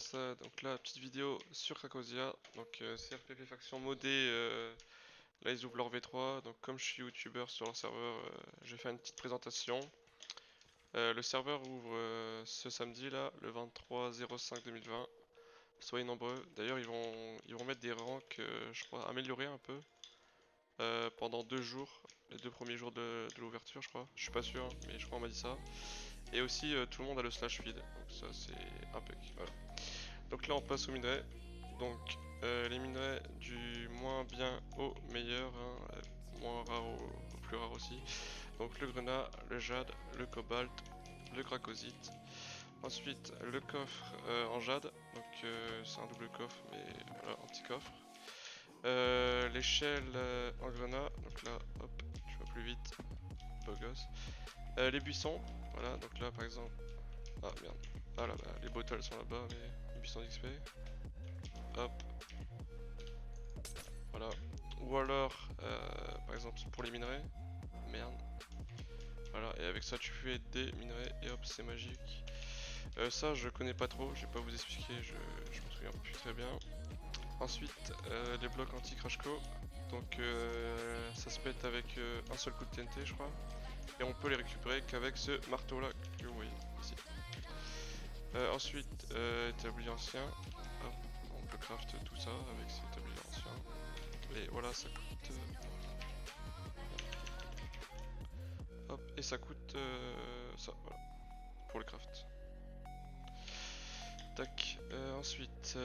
commence donc là, petite vidéo sur Cracosia. Donc CRPP faction modée, là ils ouvrent leur V3. Donc comme je suis youtubeur sur leur serveur, je vais faire une petite présentation. Le serveur ouvre ce samedi là, le 23/05/2020. Soyez nombreux. D'ailleurs ils vont mettre des ranks, je crois, améliorés un peu pendant 2 jours. Les 2 premiers jours de l'ouverture je crois. Je suis pas sûr, hein, mais je crois on m'a dit ça. Et aussi tout le monde a le slash feed. Donc ça c'est impec. Voilà. Donc là on passe aux minerais. Donc les minerais du moins bien au meilleur, hein, moins rare au plus rare aussi. Donc le grenat, le jade, le cobalt, le cracosite. Ensuite le coffre en jade, donc c'est un double coffre mais voilà, un petit coffre. L'échelle en grenat, donc là hop, tu vas plus vite, beau gosse. Les buissons, voilà, donc là par exemple, ah merde, ah là bah, les bottles sont là-bas mais les buissons d'XP. Hop, voilà. Ou alors, par exemple, pour les minerais. Merde. Voilà, et avec ça, tu fais des minerais et hop, c'est magique. Ça, je connais pas trop, je vais pas vous expliquer, je me souviens plus très bien. Ensuite, les blocs anti-crashco. Donc, ça se pète avec un seul coup de TNT, je crois. Et on peut les récupérer qu'avec ce marteau là que vous voyez ici. Ensuite, établi ancien. Hop, on peut craft tout ça avec cet établi ancien. Et voilà, ça coûte. Hop, et ça coûte ça, voilà, pour le craft. Tac, ensuite,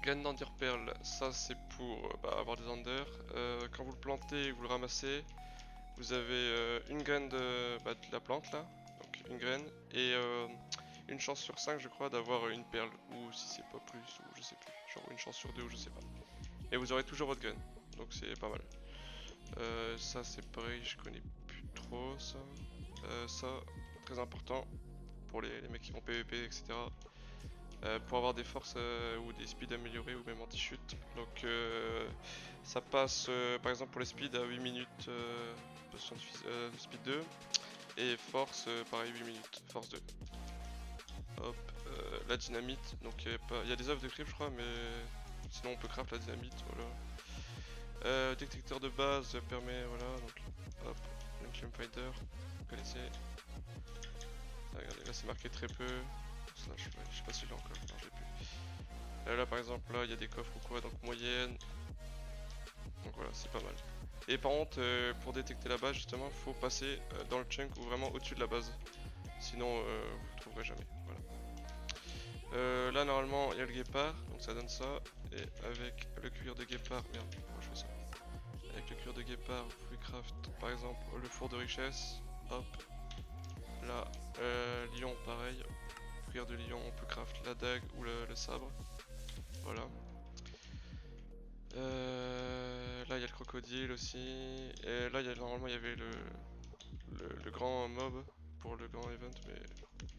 graine d'Ender Pearl, ça c'est pour bah, avoir des Ender. Quand vous le plantez et que vous le ramassez, vous avez une graine bah, de la plante là, donc une graine, et une chance sur 5 je crois d'avoir une perle, ou si c'est pas plus, ou je sais plus, genre une chance sur 2 ou je sais pas. Et vous aurez toujours votre graine, donc c'est pas mal. Ça c'est pareil, je connais plus trop ça. Ça, très important pour les mecs qui vont PVP, etc. Pour avoir des forces ou des speeds améliorés ou même anti-chute. Donc ça passe par exemple pour les speeds à 8 minutes position de speed 2 et force pareil 8 minutes, force 2. Hop, la dynamite, donc il y a des œuvres de crypt je crois mais sinon on peut craft la dynamite, voilà. Détecteur de base permet, voilà, donc hop, Lincoln Fighter, vous connaissez. Ah, regardez, là c'est marqué très peu. Slash, ouais, je sais pas si j'ai encore, non je l'ai plus. Là par exemple, là il y a des coffres ou quoi, donc moyenne. Donc voilà, c'est pas mal. Et par contre, pour détecter la base justement, faut passer dans le chunk ou vraiment au-dessus de la base. Sinon, vous trouverez jamais. Voilà. Là normalement, il y a le guépard, donc ça donne ça. Et avec le cuir de guépard, merde, pourquoi je fais ça? Avec le cuir de guépard, vous pouvez craft par exemple le four de richesse. Hop. Là, lion, pareil. Cuir de lion, on peut craft la dague ou le sabre. Voilà. Là, il y a le crocodile aussi. Et là, normalement, il y avait le grand mob pour le grand event, mais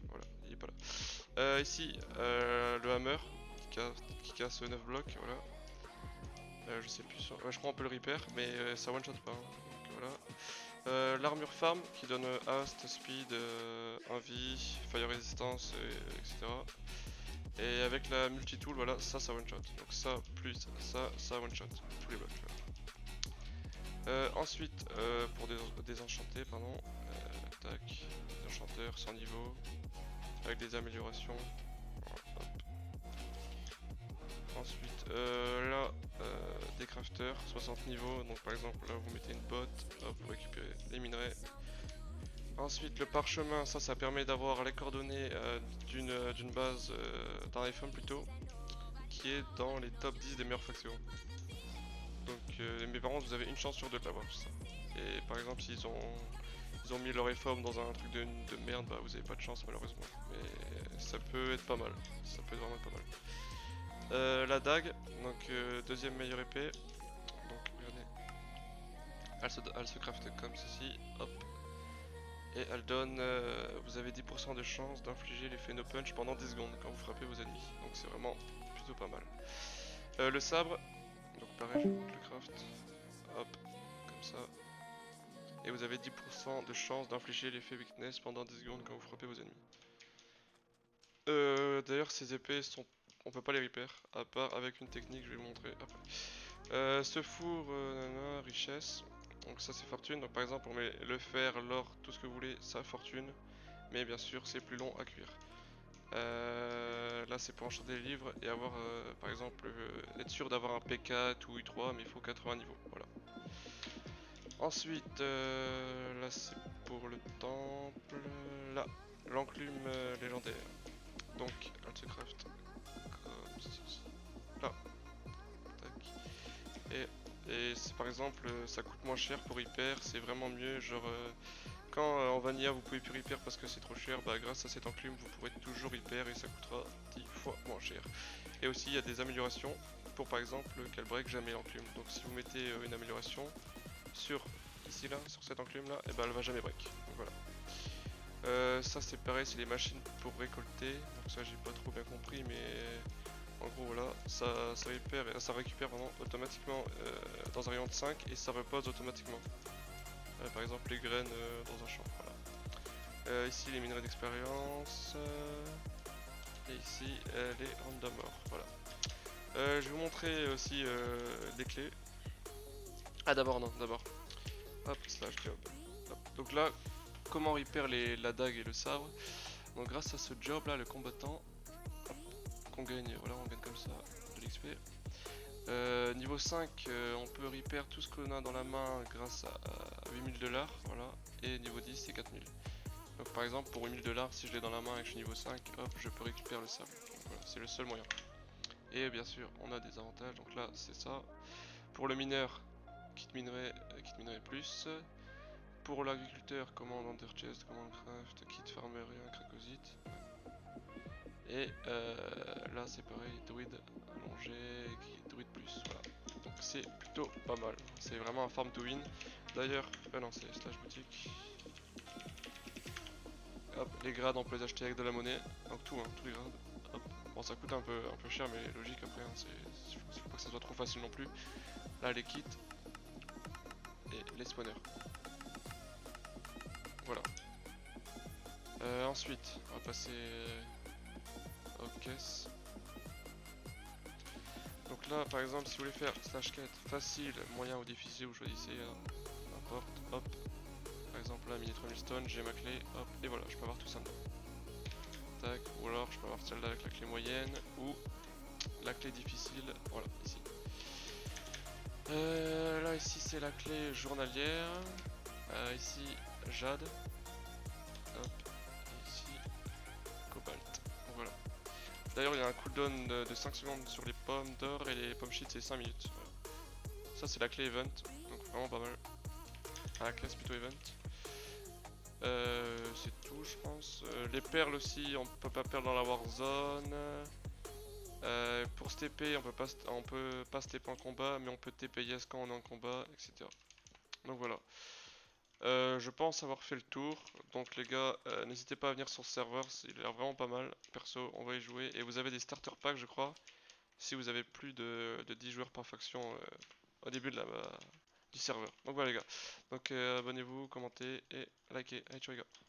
voilà, il est pas là. Ici, le hammer qui casse 9 blocs, voilà. Je sais plus, ouais, je crois on peut le repair, mais ça one shot pas. Hein. Donc, voilà. L'armure farm qui donne Hast, Speed, Envie, Fire Resistance, etc. Et avec la multi-tool, voilà, ça one shot. Donc ça plus ça one shot. Tous les blocs. Ensuite, pour désenchanter, pardon, tac, désenchanteur 100 niveaux, avec des améliorations. Voilà, ensuite, là, des crafters, 60 niveaux, donc par exemple là vous mettez une botte, hop, pour récupérer les minerais. Ensuite le parchemin, ça permet d'avoir les coordonnées d'une base, d'un iPhone plutôt, qui est dans les top 10 des meilleures factions. Donc mais par contre vous avez une chance sur deux de l'avoir ça. Et par exemple s'ils ont mis leur réforme dans un truc de merde, bah vous avez pas de chance malheureusement. Mais ça peut être pas mal, ça peut être vraiment pas mal. La dague, donc deuxième meilleure épée. Donc regardez, elle se craft comme ceci, hop. Et elle donne, vous avez 10% de chance d'infliger l'effet no punch pendant 10 secondes quand vous frappez vos ennemis. Donc c'est vraiment plutôt pas mal. Le sabre, donc pareil, je le craft, hop, comme ça. Et vous avez 10% de chance d'infliger l'effet weakness pendant 10 secondes quand vous frappez vos ennemis. D'ailleurs, ces épées sont... On peut pas les repair, à part avec une technique, je vais vous montrer après. Ce four, nanana, richesse. Donc ça c'est fortune. Donc par exemple on met le fer, l'or, tout ce que vous voulez, ça fortune. Mais bien sûr c'est plus long à cuire. Là c'est pour enchanter les livres et avoir par exemple être sûr d'avoir un P4 ou U3 mais il faut 80 niveaux. Voilà. Ensuite là c'est pour le temple. Là, l'enclume légendaire. Donc elle se craft comme ceci. Là. Tac. Et c'est par exemple, ça coûte moins cher pour hyper, c'est vraiment mieux. Genre, quand en vanilla vous pouvez plus hyper parce que c'est trop cher, bah grâce à cette enclume vous pourrez toujours hyper et ça coûtera 10 fois moins cher. Et aussi, il y a des améliorations pour par exemple qu'elle break jamais l'enclume. Donc, si vous mettez une amélioration sur ici là, sur cette enclume là, et ben elle va jamais break. Donc voilà. Ça c'est pareil, c'est les machines pour récolter. Donc ça j'ai pas trop bien compris, mais en gros voilà, ça récupère pardon, automatiquement dans un rayon de 5 et ça repose automatiquement. Par exemple les graines dans un champ. Voilà. Ici les minerais d'expérience. Et ici les random ore. Voilà. Je vais vous montrer aussi les clés. Ah d'abord non, d'abord. Hop, slash job. Hop. Donc là, comment repair la dague et le sabre. Donc grâce à ce job là, le combattant, qu'on gagne, voilà on gagne comme ça de l'XP. Niveau 5, on peut repair tout ce qu'on a dans la main grâce à 8000 $, voilà, et niveau 10 c'est 4000. Donc par exemple pour 8000 $, si je l'ai dans la main et que je suis niveau 5, hop, je peux récupérer le sable. Donc voilà, c'est le seul moyen. Et bien sûr, on a des avantages, donc là c'est ça. Pour le mineur, kit minerai plus. Pour l'agriculteur, commande Ender Chest, commande Craft, kit farmer et un cracosite. Et là c'est pareil, druide allongé, druide plus, voilà. Donc c'est plutôt pas mal, c'est vraiment un farm to win. D'ailleurs, non c'est slash boutique. Hop, les grades on peut les acheter avec de la monnaie, donc tout, hein, tous les grades. Hop. Bon ça coûte un peu cher mais logique après, hein, faut pas que ça soit trop facile non plus. Là les kits et les spawners. Voilà. Ensuite, on va passer aux caisses. Donc là, par exemple, si vous voulez faire slash quête facile, moyen ou difficile, vous choisissez n'importe. Hop. Par exemple, là, mini 3000 stone, j'ai ma clé. Hop. Et voilà, je peux avoir tout ça dedans. Tac. Ou alors, je peux avoir celle-là avec la clé moyenne ou la clé difficile. Voilà, ici. Là, ici, c'est la clé journalière. Ici, jade. Hop. Et ici, cobalt. Donc, voilà. D'ailleurs, il y a un cooldown de 5 secondes sur les pommes d'or et les pommes shit, c'est 5 minutes. Voilà. Ça, c'est la clé event, donc vraiment pas mal. Ah, la classe plutôt event. C'est tout, je pense. Les perles aussi, on peut pas perdre dans la warzone. Pour se TP, on peut pas se TP en combat, mais on peut TP yes quand on est en combat, etc. Donc voilà. Je pense avoir fait le tour. Donc les gars, n'hésitez pas à venir sur ce serveur, il a l'air vraiment pas mal. Perso, on va y jouer. Et vous avez des starter packs, je crois. Si vous avez plus de 10 joueurs par faction au début du serveur. Donc voilà les gars. Donc abonnez-vous, commentez et likez. Allez ciao les gars.